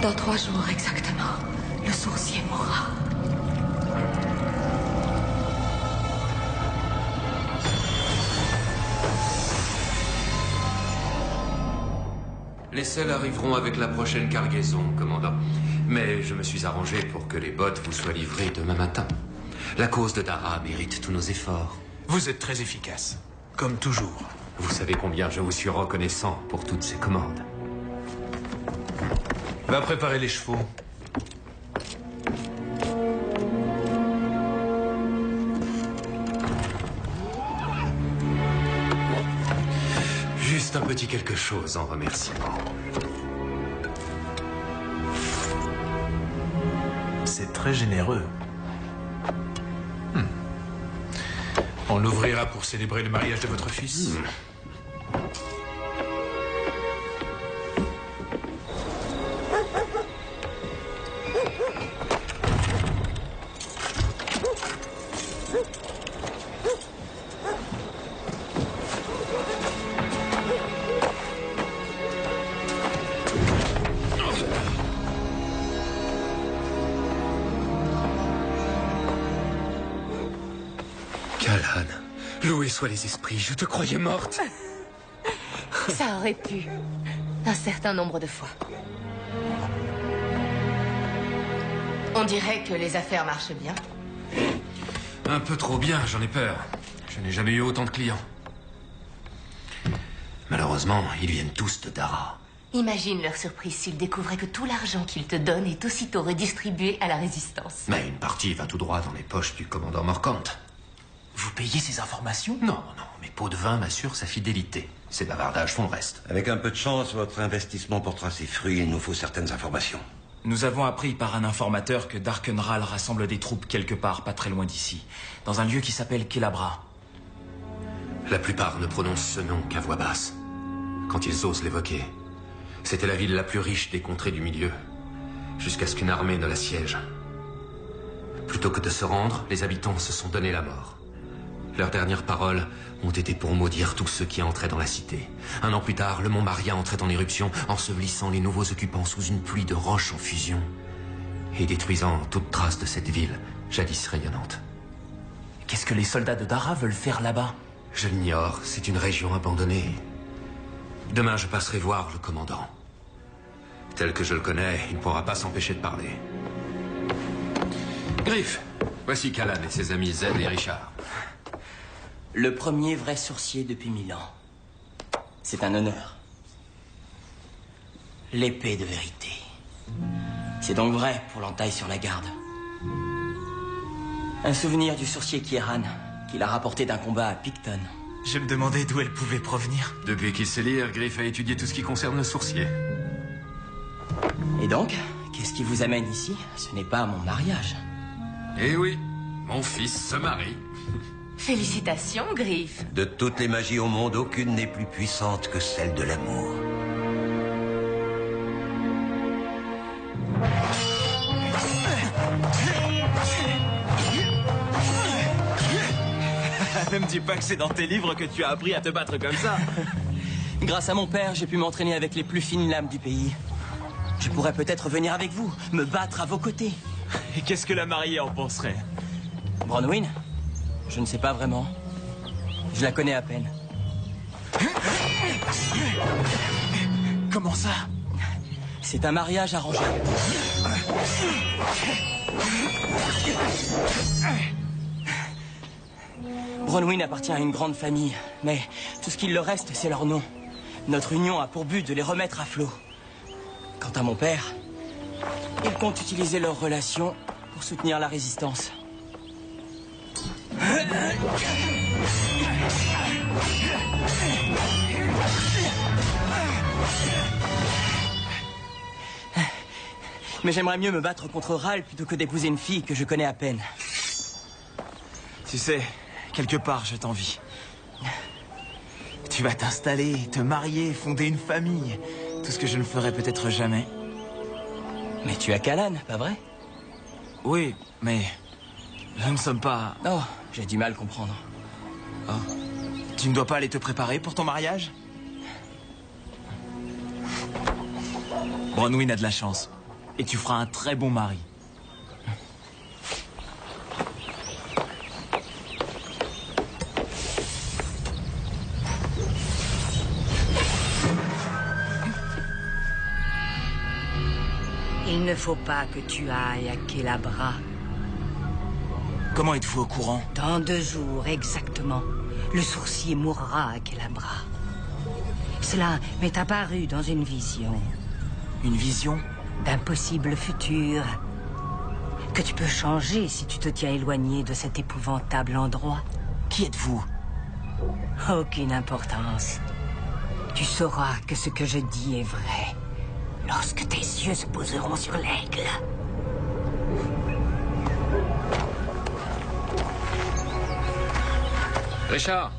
Dans 3 jours exactement, le sourcier mourra. Les selles arriveront avec la prochaine cargaison, commandant. Mais je me suis arrangé pour que les bottes vous soient livrées demain matin. La cause de Dara mérite tous nos efforts. Vous êtes très efficace, comme toujours. Vous savez combien je vous suis reconnaissant pour toutes ces commandes. Va préparer les chevaux. Juste un petit quelque chose en remerciement. C'est très généreux. On l'ouvrira pour célébrer le mariage de votre fils. Kalan, loués soient les esprits, je te croyais morte. Ça aurait pu. Un certain nombre de fois. On dirait que les affaires marchent bien. Un peu trop bien, j'en ai peur. Je n'ai jamais eu autant de clients. Malheureusement, ils viennent tous de Dara. Imagine leur surprise s'ils découvraient que tout l'argent qu'ils te donnent est aussitôt redistribué à la résistance. Mais une partie va tout droit dans les poches du commandant Morkant. Vous payez ces informations? Non, non, mes pots de vin m'assurent sa fidélité. Ces bavardages font le reste. Avec un peu de chance, votre investissement portera ses fruits. Il nous faut certaines informations. Nous avons appris par un informateur que Darkenral rassemble des troupes quelque part pas très loin d'ici, dans un lieu qui s'appelle Kelabra. La plupart ne prononcent ce nom qu'à voix basse, quand ils osent l'évoquer. C'était la ville la plus riche des contrées du milieu, jusqu'à ce qu'une armée ne l'assiège. Plutôt que de se rendre, les habitants se sont donné la mort. Leurs dernières paroles ont été pour maudire tous ceux qui entraient dans la cité. 1 an plus tard, le mont Maria entrait en éruption, ensevelissant les nouveaux occupants sous une pluie de roches en fusion et détruisant toute trace de cette ville, jadis rayonnante. Qu'est-ce que les soldats de Dara veulent faire là-bas? Je l'ignore, c'est une région abandonnée. Demain, je passerai voir le commandant. Tel que je le connais, il ne pourra pas s'empêcher de parler. Griff, voici Kalan et ses amis Zed et Richard. Le premier vrai sourcier depuis 1000 ans. C'est un honneur. L'épée de vérité. C'est donc vrai pour l'entaille sur la garde. Un souvenir du sourcier Kieran, qu'il a rapporté d'un combat à Picton. Je me demandais d'où elle pouvait provenir. Depuis qu'il sait lire, Griff a étudié tout ce qui concerne le sourcier. Et donc, qu'est-ce qui vous amène ici? Ce n'est pas mon mariage. Eh oui, mon fils se marie. Félicitations, Griff. De toutes les magies au monde, aucune n'est plus puissante que celle de l'amour. Ne me dis pas que c'est dans tes livres que tu as appris à te battre comme ça. Grâce à mon père, j'ai pu m'entraîner avec les plus fines lames du pays. Je pourrais peut-être venir avec vous, me battre à vos côtés. Et qu'est-ce que la mariée en penserait? Bronwyn? Je ne sais pas vraiment. Je la connais à peine. Comment ça? C'est un mariage arrangé. Bronwyn appartient à une grande famille, mais tout ce qu'il leur reste, c'est leur nom. Notre union a pour but de les remettre à flot. Quant à mon père, il compte utiliser leur relation pour soutenir la résistance. Mais j'aimerais mieux me battre contre Ral plutôt que d'épouser une fille que je connais à peine. Tu sais, quelque part, je t'envie. Tu vas t'installer, te marier, fonder une famille. Tout ce que je ne ferai peut-être jamais. Mais tu as Kalan, pas vrai? Oui, mais nous ne sommes pas... Oh, j'ai du mal à comprendre. Oh. Tu ne dois pas aller te préparer pour ton mariage? Bronwyn a de la chance. Et tu feras un très bon mari. Il ne faut pas que tu ailles à Kelabra. Comment êtes-vous au courant? Dans 2 jours, exactement, le sourcier mourra à Kelabra. Cela m'est apparu dans une vision. Une vision? D'un possible futur que tu peux changer si tu te tiens éloigné de cet épouvantable endroit. Qui êtes-vous? Aucune importance. Tu sauras que ce que je dis est vrai lorsque tes yeux se poseront sur l'aigle. Richard!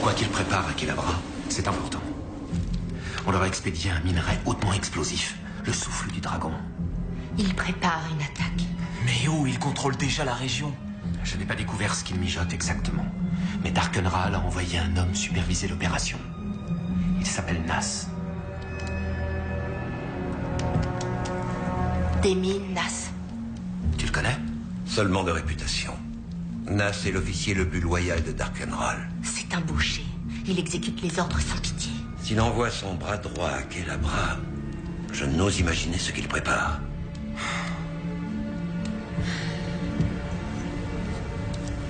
Quoi qu'il prépare à Kelabra, c'est important. On leur a expédié un minerai hautement explosif, le souffle du dragon. Il prépare une attaque. Mais où? Il contrôle déjà la région. Je n'ai pas découvert ce qu'il mijote exactement, mais Darkenral a envoyé un homme superviser l'opération. Il s'appelle Nas. Démine Nas. Tu le connais? Seulement de réputation. Nas est l'officier le plus loyal de Darkenral. C'est un boucher. Il exécute les ordres sans pitié. S'il envoie son bras droit à Kelabra, je n'ose imaginer ce qu'il prépare.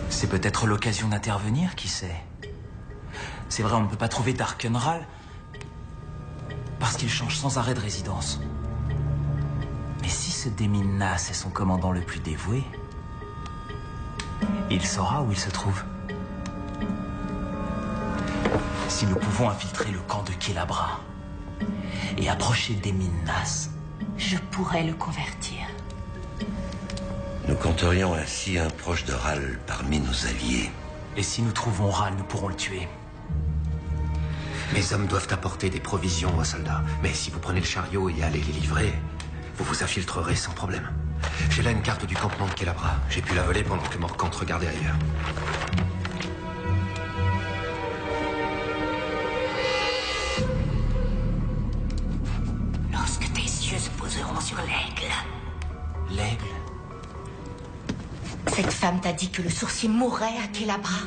C'est peut-être l'occasion d'intervenir, qui sait? C'est vrai, on ne peut pas trouver Darkenral parce qu'il change sans arrêt de résidence. Mais si ce Démine Nas est son commandant le plus dévoué, il saura où il se trouve. Si nous pouvons infiltrer le camp de Kelabra et approcher Démine Nas, Je pourrais le convertir. Nous compterions ainsi un proche de Ral parmi nos alliés. et si nous trouvons Ral, nous pourrons le tuer. Mes hommes doivent apporter des provisions aux soldats. Mais si vous prenez le chariot et allez les livrer, vous vous infiltrerez sans problème. J'ai là une carte du campement de Kelabra. J'ai pu la voler pendant que Morkant regardait ailleurs. Lorsque tes yeux se poseront sur l'aigle. L'aigle? Cette femme t'a dit que le sourcier mourrait à Kelabra.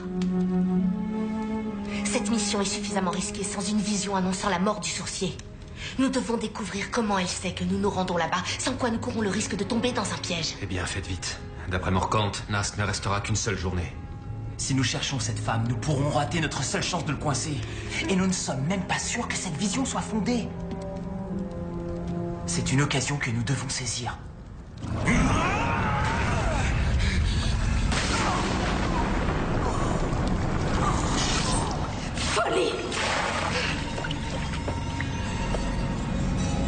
Cette mission est suffisamment risquée sans une vision annonçant la mort du sourcier. Nous devons découvrir comment elle sait que nous nous rendons là-bas, sans quoi nous courons le risque de tomber dans un piège. Eh bien, faites vite. D'après Morkant, Nas ne restera qu'une seule journée. Si nous cherchons cette femme, nous pourrons rater notre seule chance de le coincer. Et nous ne sommes même pas sûrs que cette vision soit fondée. C'est une occasion que nous devons saisir. Folie!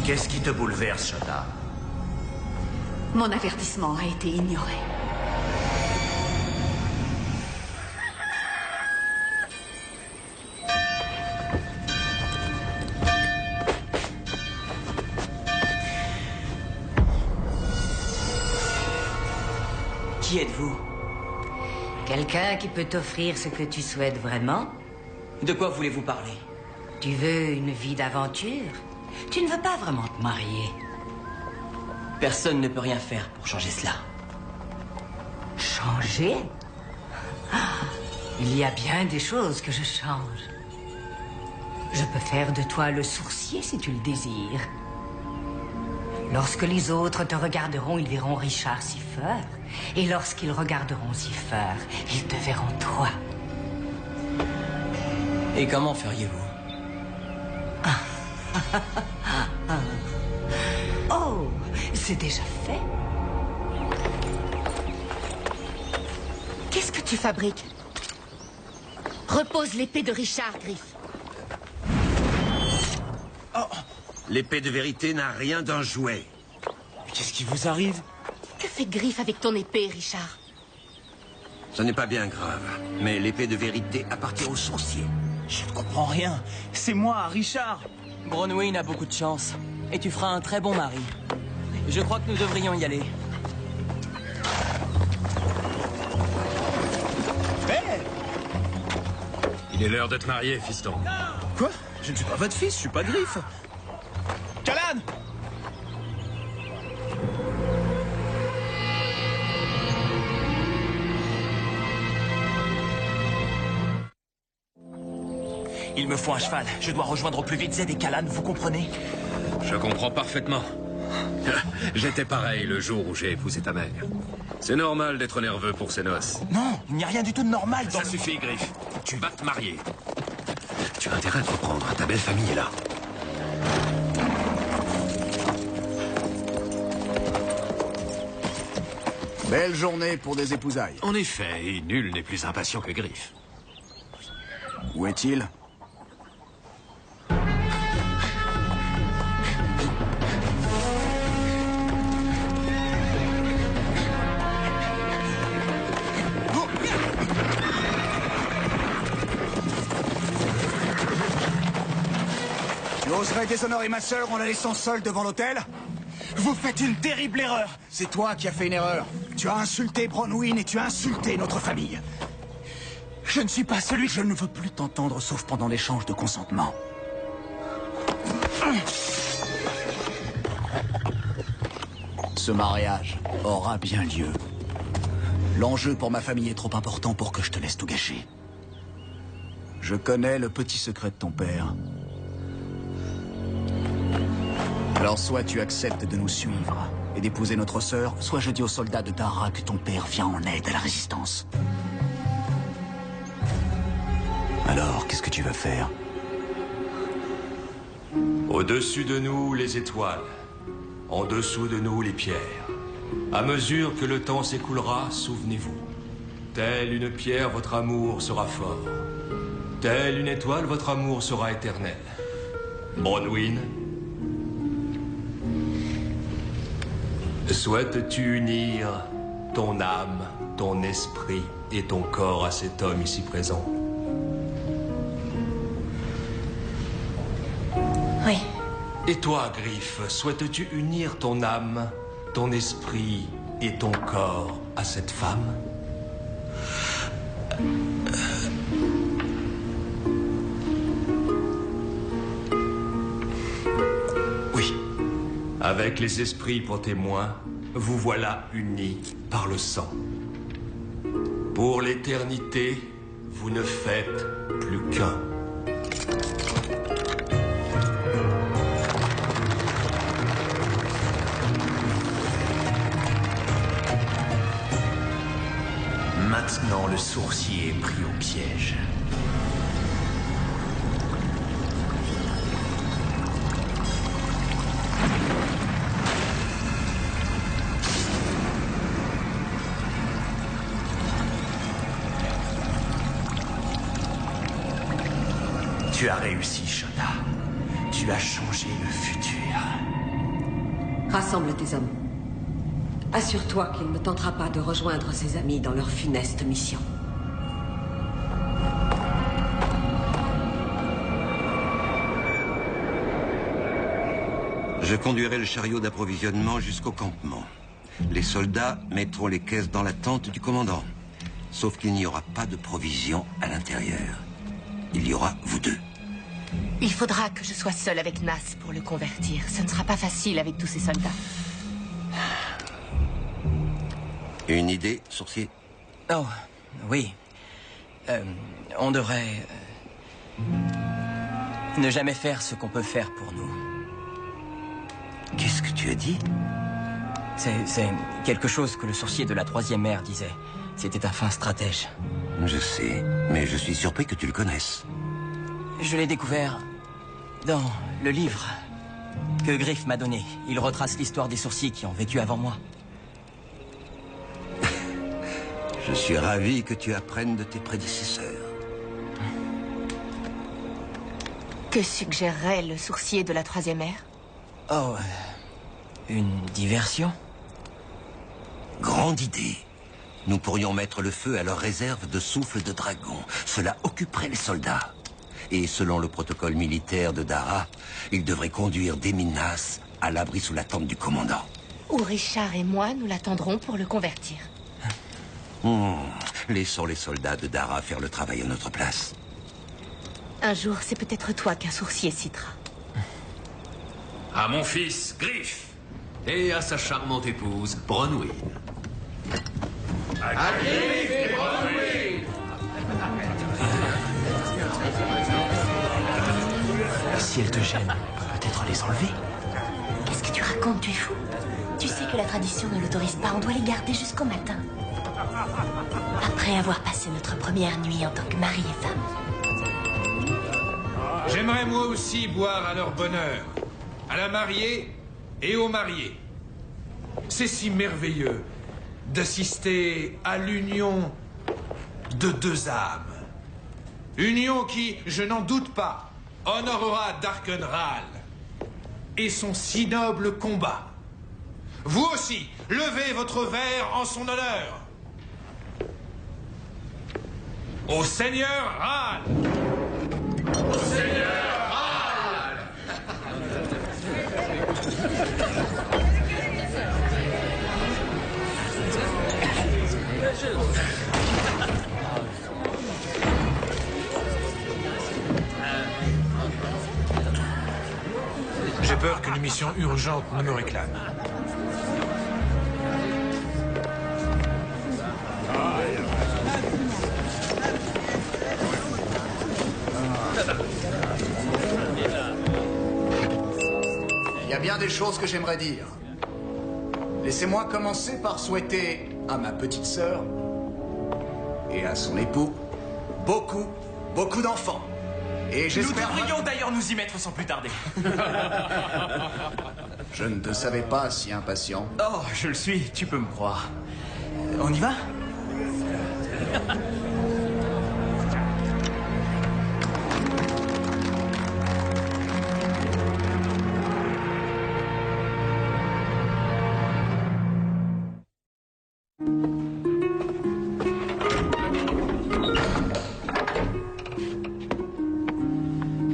Qu'est-ce qui te bouleverse, Shota? Mon avertissement a été ignoré. Qui êtes-vous? Quelqu'un qui peut t'offrir ce que tu souhaites vraiment? De quoi voulez-vous parler? Tu veux une vie d'aventure? Tu ne veux pas vraiment te marier. Personne ne peut rien faire pour changer cela. Changer? Ah, il y a bien des choses que je change. Je peux faire de toi le sourcier si tu le désires. Lorsque les autres te regarderont, ils verront Richard Siffer. Et lorsqu'ils regarderont Siffer, ils te verront toi. Et comment feriez-vous? Oh, c'est déjà fait. Qu'est-ce que tu fabriques? Repose l'épée de Richard, Griff. L'épée de vérité n'a rien d'un jouet. Qu'est-ce qui vous arrive? Que fait Griff avec ton épée, Richard? Ce n'est pas bien grave, mais l'épée de vérité appartient au sourcier. Je ne comprends rien. C'est moi, Richard. Bronwyn a beaucoup de chance. Et tu feras un très bon mari. Je crois que nous devrions y aller. Hey! Il est l'heure de te marier, fiston. Quoi? Je ne suis pas votre fils, je suis pas Griffe. Callan! Il me faut un cheval. Je dois rejoindre au plus vite Zed et Callan, vous comprenez? Je comprends parfaitement. J'étais pareil le jour où j'ai épousé ta mère. C'est normal d'être nerveux pour ces noces. Non, il n'y a rien du tout de normal dans... Ça suffit, Griffe. Tu vas te marier. Tu as intérêt à te reprendre. Ta belle famille est là. Belle journée pour des épousailles. En effet, et nul n'est plus impatient que Griffe. Où est-il? Tu oserais déshonorer ma sœur en la laissant seule devant l'hôtel? Vous faites une terrible erreur. C'est toi qui as fait une erreur. Tu as insulté Bronwyn et tu as insulté notre famille. Je ne suis pas celui... Je ne veux plus t'entendre sauf pendant l'échange de consentement. Ce mariage aura bien lieu. L'enjeu pour ma famille est trop important pour que je te laisse tout gâcher. Je connais le petit secret de ton père. Alors soit tu acceptes de nous suivre et d'épouser notre sœur, soit je dis aux soldats de Dara que ton père vient en aide à la résistance. Alors, qu'est-ce que tu vas faire? Au-dessus de nous, les étoiles. En dessous de nous, les pierres. À mesure que le temps s'écoulera, souvenez-vous. Telle une pierre, votre amour sera fort. Telle une étoile, votre amour sera éternel. Bronwyn, souhaites-tu unir ton âme, ton esprit et ton corps à cet homme ici présent? Oui. Et toi, Griffe, souhaites-tu unir ton âme, ton esprit et ton corps à cette femme? Oui. Avec les esprits pour témoins, vous voilà unis par le sang. Pour l'éternité, vous ne faites plus qu'un. Maintenant, le sourcier est pris au piège. Tu as réussi, Shona. Tu as changé le futur. Rassemble tes hommes. Assure-toi qu'il ne tentera pas de rejoindre ses amis dans leur funeste mission. Je conduirai le chariot d'approvisionnement jusqu'au campement. Les soldats mettront les caisses dans la tente du commandant. Sauf qu'il n'y aura pas de provisions à l'intérieur. Il y aura vous deux. Il faudra que je sois seule avec Nas pour le convertir. Ce ne sera pas facile avec tous ces soldats. Une idée, sourcier? Oh, oui. On devrait... ne jamais faire ce qu'on peut faire pour nous. Qu'est-ce que tu as dit? C'est quelque chose que le sourcier de la 3e ère disait. C'était un fin stratège. Je sais, mais je suis surpris que tu le connaisses. Je l'ai découvert dans le livre que Griffe m'a donné. Il retrace l'histoire des sourciers qui ont vécu avant moi. Je suis ravi que tu apprennes de tes prédécesseurs. Que suggérerait le sourcier de la 3e ère? Oh, une diversion? Grande idée. Nous pourrions mettre le feu à leur réserve de souffle de dragon. Cela occuperait les soldats. Et selon le protocole militaire de Dara, il devrait conduire Des Minas à l'abri sous la tente du commandant. Où Richard et moi, nous l'attendrons pour le convertir. Laissons les soldats de Dara faire le travail à notre place. Un jour, c'est peut-être toi qu'un sourcier citera. À mon fils, Griff. Et à sa charmante épouse, Bronwyn. À Griff et Bronwyn! Si elle te gêne, peut-être les enlever. Qu'est-ce que tu racontes, tu es fou? Tu sais que la tradition ne l'autorise pas, on doit les garder jusqu'au matin. Après avoir passé notre première nuit en tant que mari et femme. J'aimerais moi aussi boire à leur bonheur, à la mariée et aux mariés. C'est si merveilleux d'assister à l'union de deux âmes. Union qui, je n'en doute pas, honorera Darkenral et son si noble combat. Vous aussi, levez votre verre en son honneur. Au Seigneur Ral! Au Seigneur Ral! J'ai peur qu'une mission urgente ne me réclame. Il y a bien des choses que j'aimerais dire. Laissez-moi commencer par souhaiter à ma petite sœur et à son époux beaucoup d'enfants. Et j'espère... Nous devrions d'ailleurs nous y mettre sans plus tarder. Je ne te savais pas si impatient. Oh, je le suis, tu peux me croire. On y va?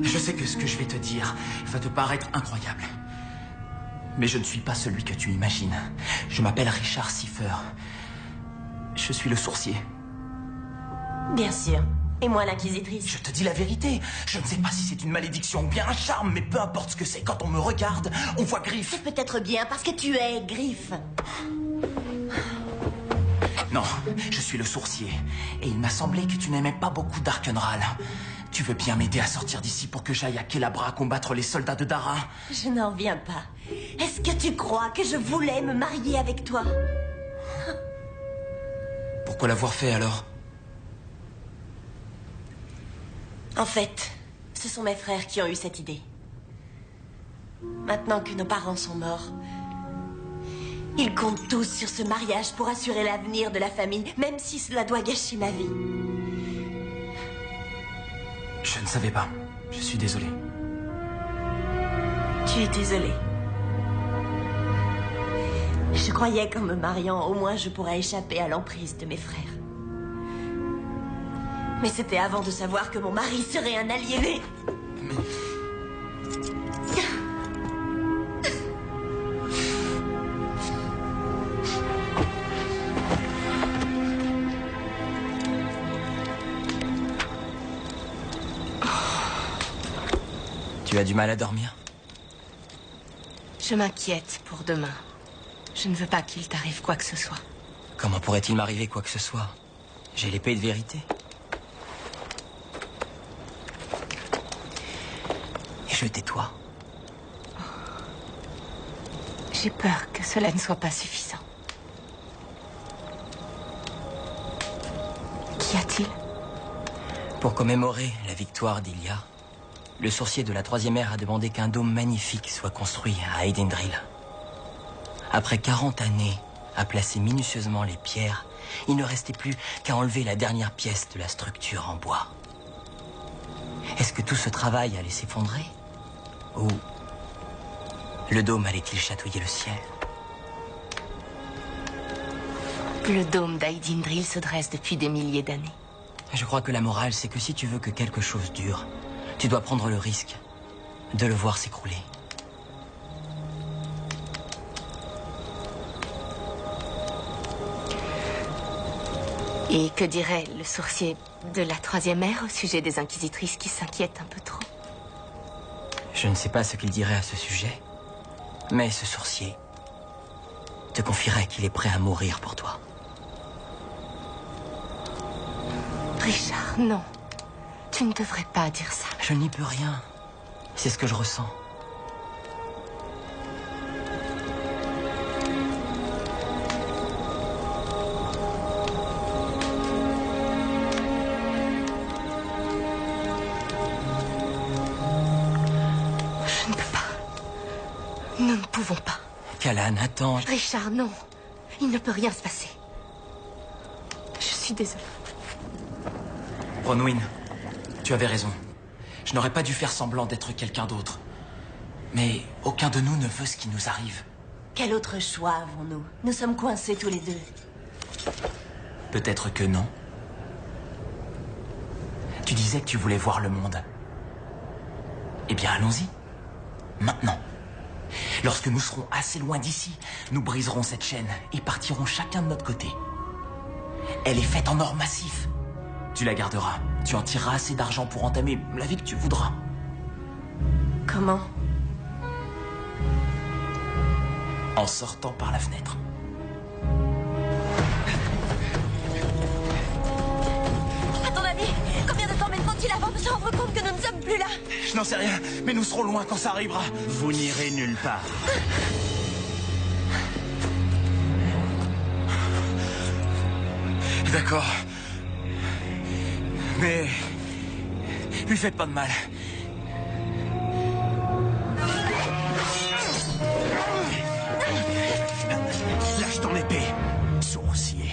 Je sais que ce que je vais te dire va te paraître incroyable. Mais je ne suis pas celui que tu imagines. Je m'appelle Richard Siffer. Je suis le sourcier. Bien sûr. Et moi, l'inquisitrice. Je te dis la vérité. Je ne sais pas si c'est une malédiction ou bien un charme, mais peu importe ce que c'est, quand on me regarde, on voit Griff. C'est peut-être bien parce que tu es Griff. Non, je suis le sourcier. Et il m'a semblé que tu n'aimais pas beaucoup Darkenral. Tu veux bien m'aider à sortir d'ici pour que j'aille à Kelabra combattre les soldats de Dara? Je n'en reviens pas. Est-ce que tu crois que je voulais me marier avec toi? Pourquoi l'avoir fait alors? En fait, ce sont mes frères qui ont eu cette idée. Maintenant que nos parents sont morts, ils comptent tous sur ce mariage pour assurer l'avenir de la famille, même si cela doit gâcher ma vie. Je ne savais pas. Je suis désolé. Tu es désolé. Je croyais qu'en me mariant, au moins je pourrais échapper à l'emprise de mes frères. Mais c'était avant de savoir que mon mari serait un aliéné. Mais... Tu as du mal à dormir? Je m'inquiète pour demain. Je ne veux pas qu'il t'arrive quoi que ce soit. Comment pourrait-il m'arriver quoi que ce soit? J'ai l'épée de vérité. Et je tais-toi. J'ai peur que cela ne soit pas suffisant. Qu'y a-t-il? Pour commémorer la victoire d'Ilia, le sorcier de la Troisième Ère a demandé qu'un dôme magnifique soit construit à Eidendril. Après 40 années à placer minutieusement les pierres, il ne restait plus qu'à enlever la dernière pièce de la structure en bois. Est-ce que tout ce travail allait s'effondrer? Ou le dôme allait-il chatouiller le ciel? Le dôme d'Eidendril se dresse depuis des milliers d'années. Je crois que la morale, c'est que si tu veux que quelque chose dure, Tu dois prendre le risque de le voir s'écrouler. Et que dirait le sourcier de la troisième ère au sujet des inquisitrices qui s'inquiètent un peu trop? Je ne sais pas ce qu'il dirait à ce sujet, mais ce sourcier te confierait qu'il est prêt à mourir pour toi. Richard, non. Tu ne devrais pas dire ça. Je n'y peux rien. C'est ce que je ressens. Je ne peux pas. Nous ne pouvons pas. Callan, attends. Richard, non. Il ne peut rien se passer. Je suis désolée. Bronwyn, tu avais raison. Je n'aurais pas dû faire semblant d'être quelqu'un d'autre. Mais aucun de nous ne veut ce qui nous arrive. Quel autre choix avons-nous? Nous sommes coincés tous les deux. Peut-être que non. Tu disais que tu voulais voir le monde. Eh bien, allons-y. Maintenant. Lorsque nous serons assez loin d'ici, nous briserons cette chaîne et partirons chacun de notre côté. Elle est faite en or massif. Tu la garderas. Tu en tireras assez d'argent pour entamer la vie que tu voudras. Comment? En sortant par la fenêtre. À ton avis, combien de temps mettra-t-il avant de se rendre compte que nous ne sommes plus là? Je n'en sais rien, mais nous serons loin quand ça arrivera. Vous n'irez nulle part. D'accord. Mais... lui faites pas de mal. Lâche ton épée, sourcier.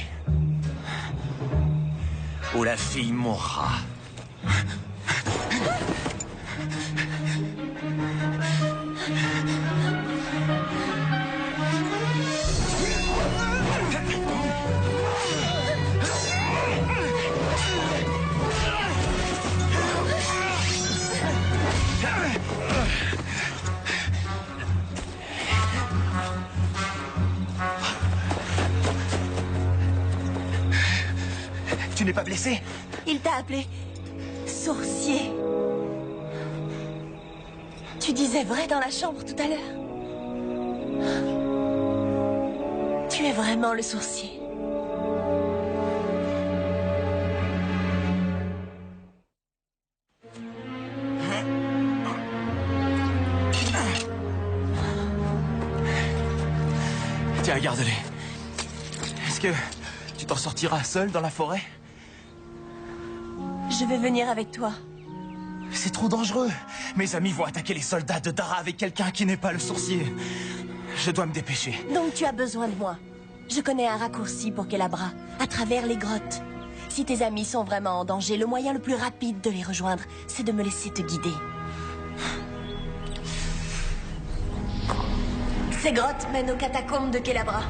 Ou la fille mourra. Tu n'es pas blessé? Il t'a appelé sourcier. Tu disais vrai dans la chambre tout à l'heure. Tu es vraiment le sourcier. Tiens, garde-les. Est-ce que tu t'en sortiras seul dans la forêt? Je vais venir avec toi. C'est trop dangereux. Mes amis vont attaquer les soldats de Dara avec quelqu'un qui n'est pas le sourcier. Je dois me dépêcher. Donc tu as besoin de moi. Je connais un raccourci pour Kelabra, à travers les grottes. Si tes amis sont vraiment en danger, le moyen le plus rapide de les rejoindre, c'est de me laisser te guider. Ces grottes mènent aux catacombes de Kelabra.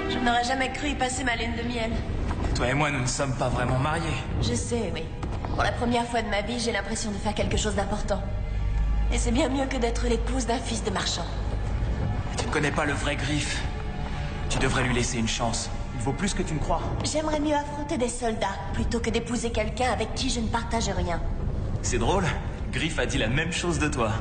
Je n'aurais jamais cru y passer ma lune de miel. Toi et moi, nous ne sommes pas vraiment mariés. Je sais, oui. Pour la première fois de ma vie, j'ai l'impression de faire quelque chose d'important. Et c'est bien mieux que d'être l'épouse d'un fils de marchand. Tu ne connais pas le vrai Griff. Tu devrais lui laisser une chance. Il vaut plus que tu ne crois. J'aimerais mieux affronter des soldats plutôt que d'épouser quelqu'un avec qui je ne partage rien. C'est drôle. Griff a dit la même chose de toi.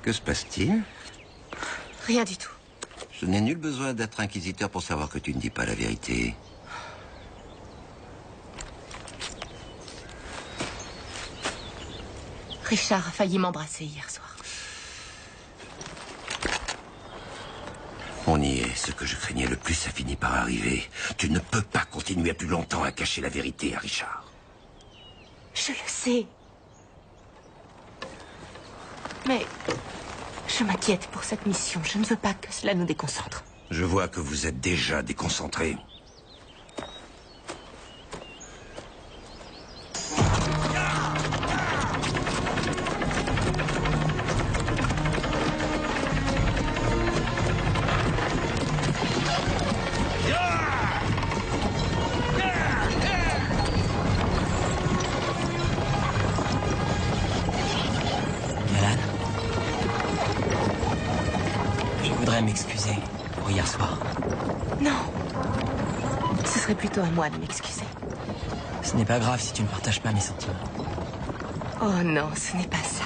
Que se passe-t-il? Rien du tout. Je n'ai nul besoin d'être inquisiteur pour savoir que tu ne dis pas la vérité. Richard a failli m'embrasser hier soir. On y est. Ce que je craignais le plus a fini par arriver. Tu ne peux pas continuer plus longtemps à cacher la vérité à Richard. Je le sais. Mais je m'inquiète pour cette mission. Je ne veux pas que cela nous déconcentre. Je vois que vous êtes déjà déconcentré. devrais m'excuser pour hier soir. Non. Ce serait plutôt à moi de m'excuser. Ce n'est pas grave si tu ne partages pas mes sentiments. Oh non, ce n'est pas ça.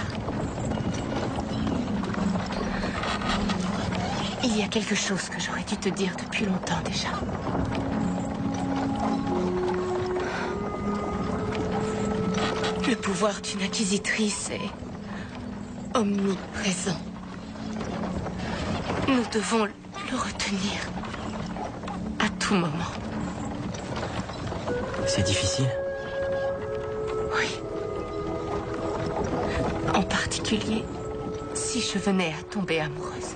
Il y a quelque chose que j'aurais dû te dire depuis longtemps déjà. Le pouvoir d'une inquisitrice est omniprésent. Nous devons le retenir à tout moment. C'est difficile? Oui. En particulier, si je venais à tomber amoureuse.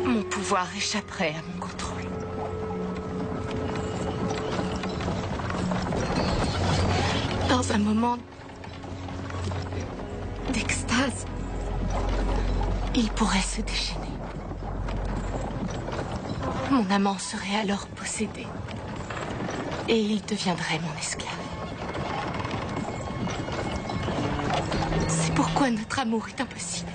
Mon pouvoir échapperait à mon contrôle. Dans un moment d'extase, il pourrait se déchaîner. Mon amant serait alors possédé. Et il deviendrait mon esclave. C'est pourquoi notre amour est impossible.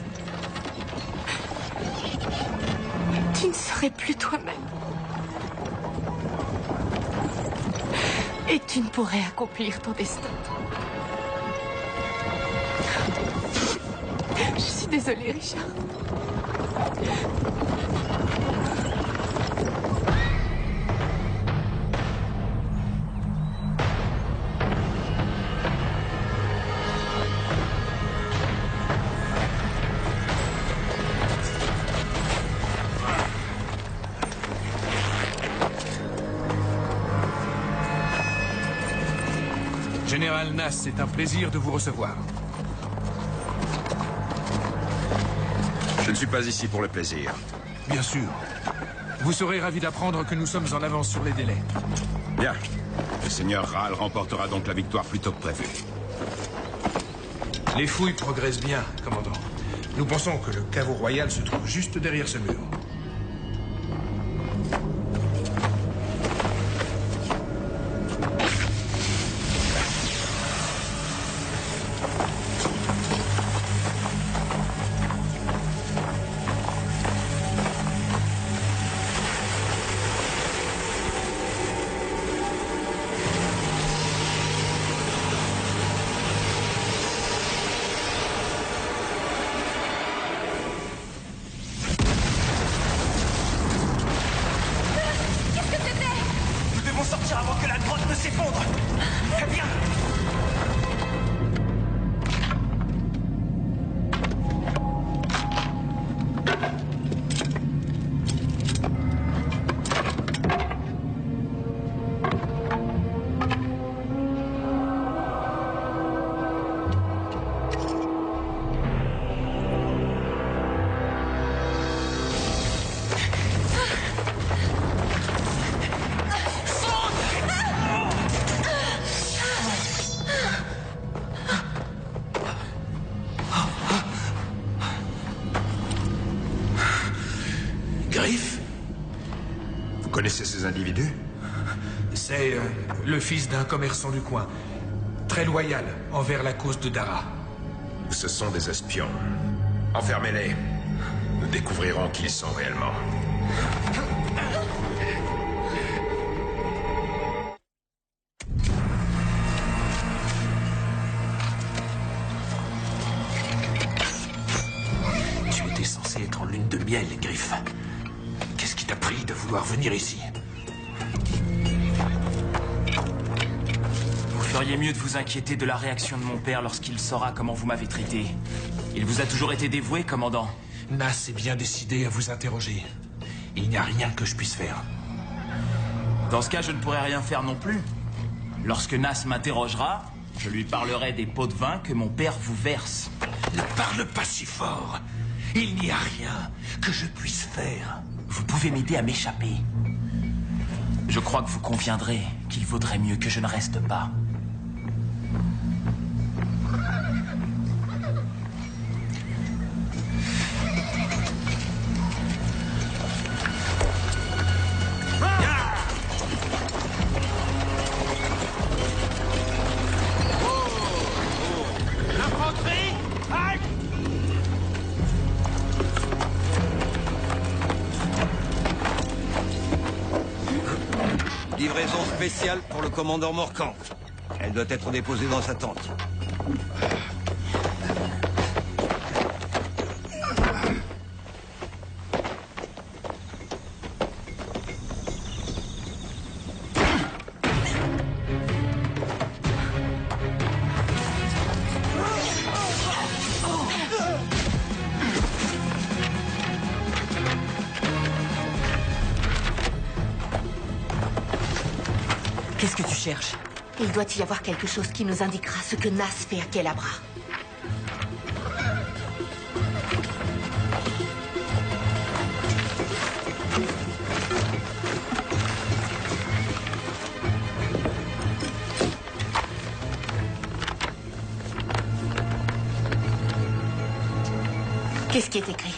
Tu ne serais plus toi-même. Et tu ne pourrais accomplir ton destin. Je suis désolée, Richard. Général Nass, c'est un plaisir de vous recevoir. Je ne suis pas ici pour le plaisir. Bien sûr. Vous serez ravi d'apprendre que nous sommes en avance sur les délais. Bien. Le seigneur Ral remportera donc la victoire plus tôt que prévu. Les fouilles progressent bien, commandant. Nous pensons que le caveau royal se trouve juste derrière ce mur. connaissez ces individus? C'est le fils d'un commerçant du coin. Très loyal envers la cause de Dara. Ce sont des espions. Enfermez-les. Nous découvrirons qui ils sont réellement. Tu étais censé être en lune de miel, Griff. Qu'est-ce qui t'a pris de vouloir venir ici? Vous feriez mieux de vous inquiéter de la réaction de mon père lorsqu'il saura comment vous m'avez traité. Il vous a toujours été dévoué, commandant. Nass est bien décidé à vous interroger. Il n'y a rien que je puisse faire. Dans ce cas, je ne pourrai rien faire non plus. Lorsque Nass m'interrogera, je lui parlerai des pots de vin que mon père vous verse. Ne parle pas si fort. Il n'y a rien que je puisse faire. Vous pouvez m'aider à m'échapper. Je crois que vous conviendrez qu'il vaudrait mieux que je ne reste pas. L'infanterie! Halte! spéciale pour le commandant Morcan. Elle doit être déposée dans sa tente. Qu'est-ce que tu cherches? Il doit y avoir quelque chose qui nous indiquera ce que Nas fait à Kelabra. Qu'est-ce qui est écrit?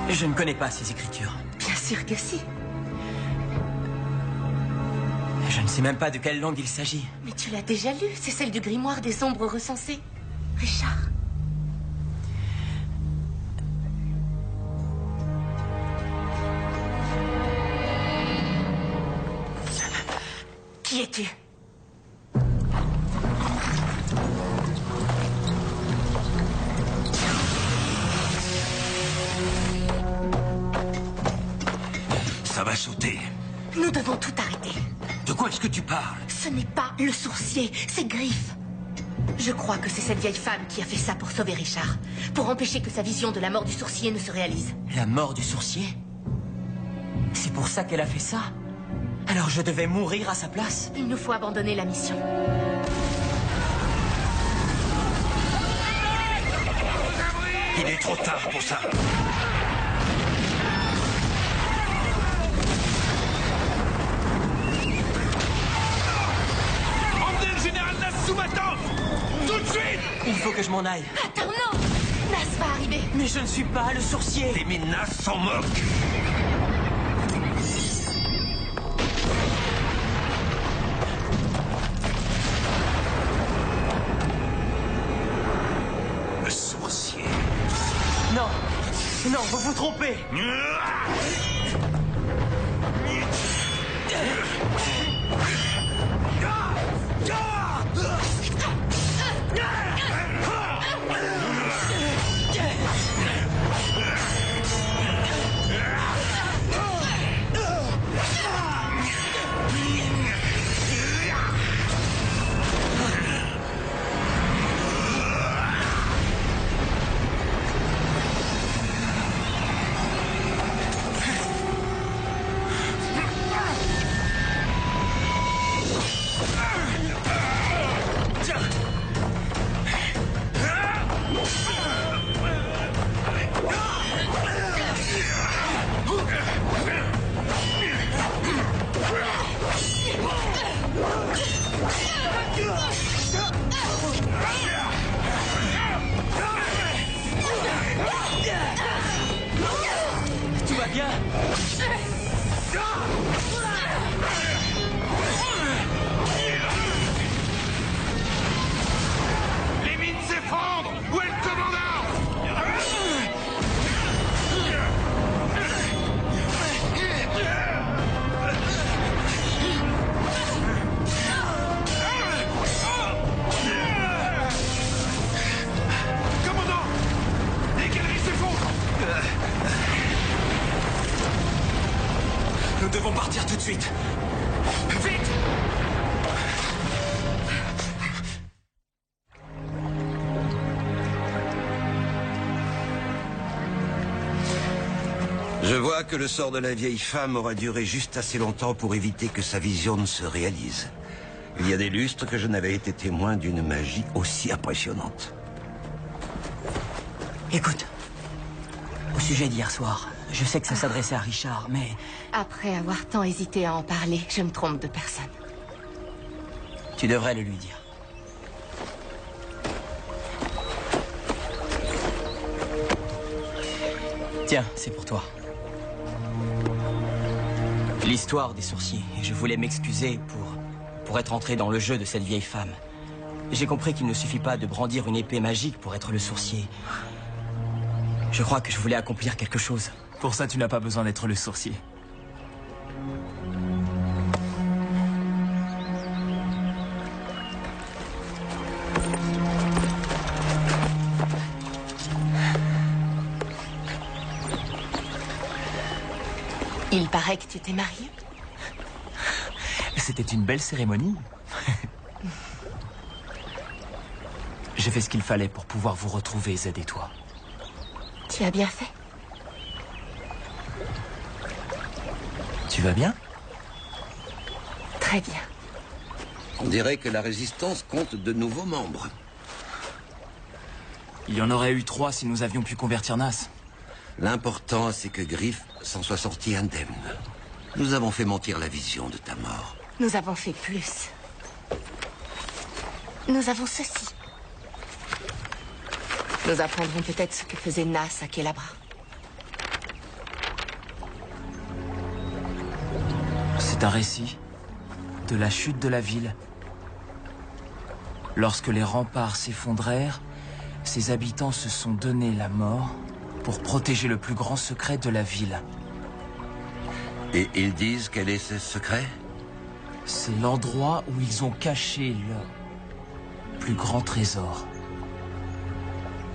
Je ne connais pas ces écritures. Bien sûr que si. Je ne sais même pas de quelle langue il s'agit. Mais tu l'as déjà lu, c'est celle du grimoire des ombres recensées. Richard. Qui es-tu? Ça va sauter. Nous devons tout arrêter. De quoi est-ce que tu parles? Ce n'est pas le sourcier, c'est Griff. Je crois que c'est cette vieille femme qui a fait ça pour sauver Richard. Pour empêcher que sa vision de la mort du sourcier ne se réalise. La mort du sourcier? C'est pour ça qu'elle a fait ça? Alors je devais mourir à sa place? Il nous faut abandonner la mission. Il est trop tard pour ça. Emmenez le général Nas sous ma tente! Tout de suite! Il faut que je m'en aille. Attends, non! Nas va arriver. Mais je ne suis pas le sourcier. Les Nas s'en moquent. Le sourcier. Non! Non, vous vous trompez! Tout va bien? Les mines s'effondrent! Où est le commandant? Commandant! Les galeries s'effondrent! Nous devons partir tout de suite. Vite! Je vois que le sort de la vieille femme aura duré juste assez longtemps pour éviter que sa vision ne se réalise. Il y a des lustres que je n'avais été témoin d'une magie aussi impressionnante. Écoute, au sujet d'hier soir, je sais que ça s'adressait à Richard, mais... Après avoir tant hésité à en parler, je me trompe de personne. Tu devrais le lui dire. Tiens, c'est pour toi. L'histoire des sourciers. Et je voulais m'excuser pour être entré dans le jeu de cette vieille femme. J'ai compris qu'il ne suffit pas de brandir une épée magique pour être le sourcier. Je crois que je voulais accomplir quelque chose. Pour ça, tu n'as pas besoin d'être le sourcier. Il paraît que tu t'es marié. C'était une belle cérémonie. J'ai fait ce qu'il fallait pour pouvoir vous retrouver, Zed et toi. Tu as bien fait. Tu vas bien? Très bien. On dirait que la résistance compte de nouveaux membres. Il y en aurait eu 3 si nous avions pu convertir Nas. L'important, c'est que Griff s'en soit sorti indemne. Nous avons fait mentir la vision de ta mort. Nous avons fait plus. Nous avons ceci. Nous apprendrons peut-être ce que faisait Nas à Kelabra. C'est un récit de la chute de la ville. Lorsque les remparts s'effondrèrent, ses habitants se sont donné la mort pour protéger le plus grand secret de la ville. Et ils disent quel est ce secret? C'est l'endroit où ils ont caché leur plus grand trésor.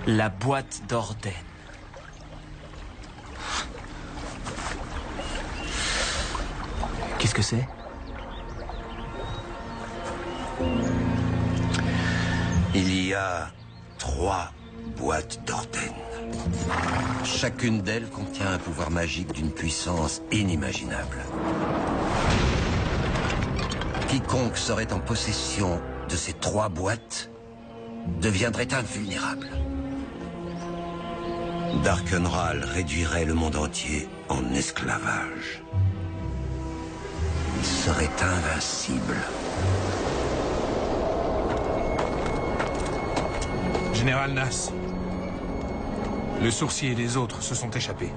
La boîte d'Orden. Qu'est-ce que c'est? Il y a 3 boîtes d'Orden. Chacune d'elles contient un pouvoir magique d'une puissance inimaginable. Quiconque serait en possession de ces 3 boîtes deviendrait invulnérable. Darkenral réduirait le monde entier en esclavage. Il serait invincible. Général Nas, le sourcier et les autres se sont échappés.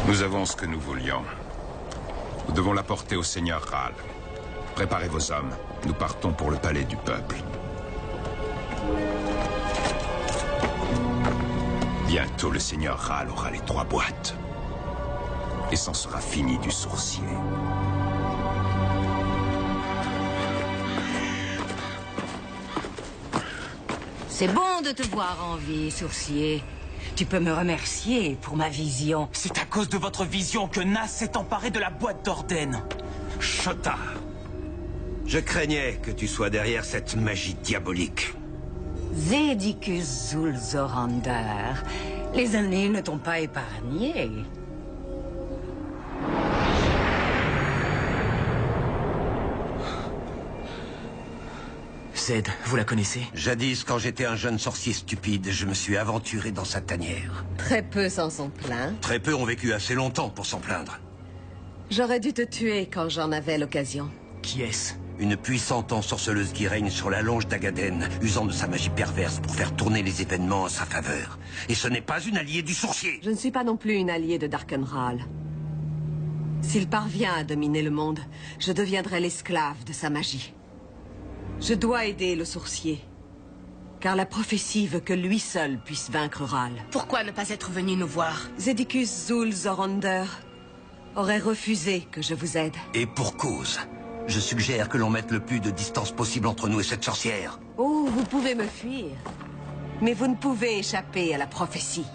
Nous avons ce que nous voulions. Nous devons l'apporter au Seigneur Ral. Préparez vos hommes. Nous partons pour le palais du peuple. Bientôt, le Seigneur Ral aura les 3 boîtes. Et c'en sera fini du sourcier. C'est bon de te voir en vie, sourcier. Tu peux me remercier pour ma vision. C'est à cause de votre vision que Nas s'est emparé de la boîte d'Orden. Chota, je craignais que tu sois derrière cette magie diabolique. Zedicus Zulzorander, les années ne t'ont pas épargné. Zed, vous la connaissez? Jadis, quand j'étais un jeune sorcier stupide, je me suis aventuré dans sa tanière. Très peu s'en sont plaints. Très peu ont vécu assez longtemps pour s'en plaindre. J'aurais dû te tuer quand j'en avais l'occasion. Qui est-ce? Une puissante ensorceleuse qui règne sur la longe d'Agaden, usant de sa magie perverse pour faire tourner les événements en sa faveur. Et ce n'est pas une alliée du sourcier. Je ne suis pas non plus une alliée de Darkenral. S'il parvient à dominer le monde, je deviendrai l'esclave de sa magie. Je dois aider le sourcier, car la prophétie veut que lui seul puisse vaincre Ral. Pourquoi ne pas être venu nous voir? Zedicus Zulzorander aurait refusé que je vous aide. Et pour cause. Je suggère que l'on mette le plus de distance possible entre nous et cette sorcière. Oh, vous pouvez me fuir, mais vous ne pouvez échapper à la prophétie.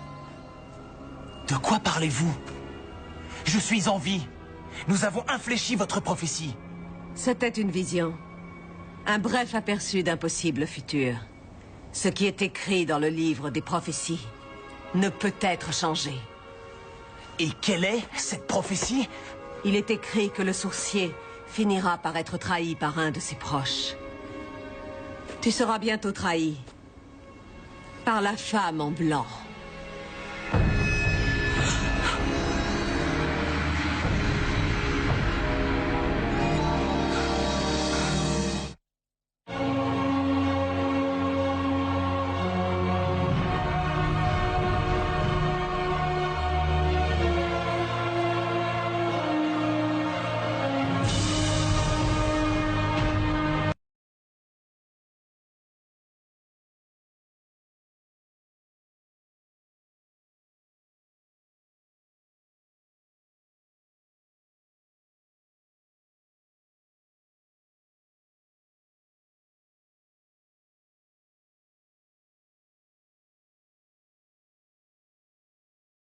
De quoi parlez-vous? Je suis en vie. Nous avons infléchi votre prophétie. C'était une vision. Un bref aperçu d'un possible futur. Ce qui est écrit dans le livre des prophéties ne peut être changé. Et quelle est cette prophétie? Il est écrit que le sourcier finira par être trahi par un de ses proches. Tu seras bientôt trahi par la femme en blanc.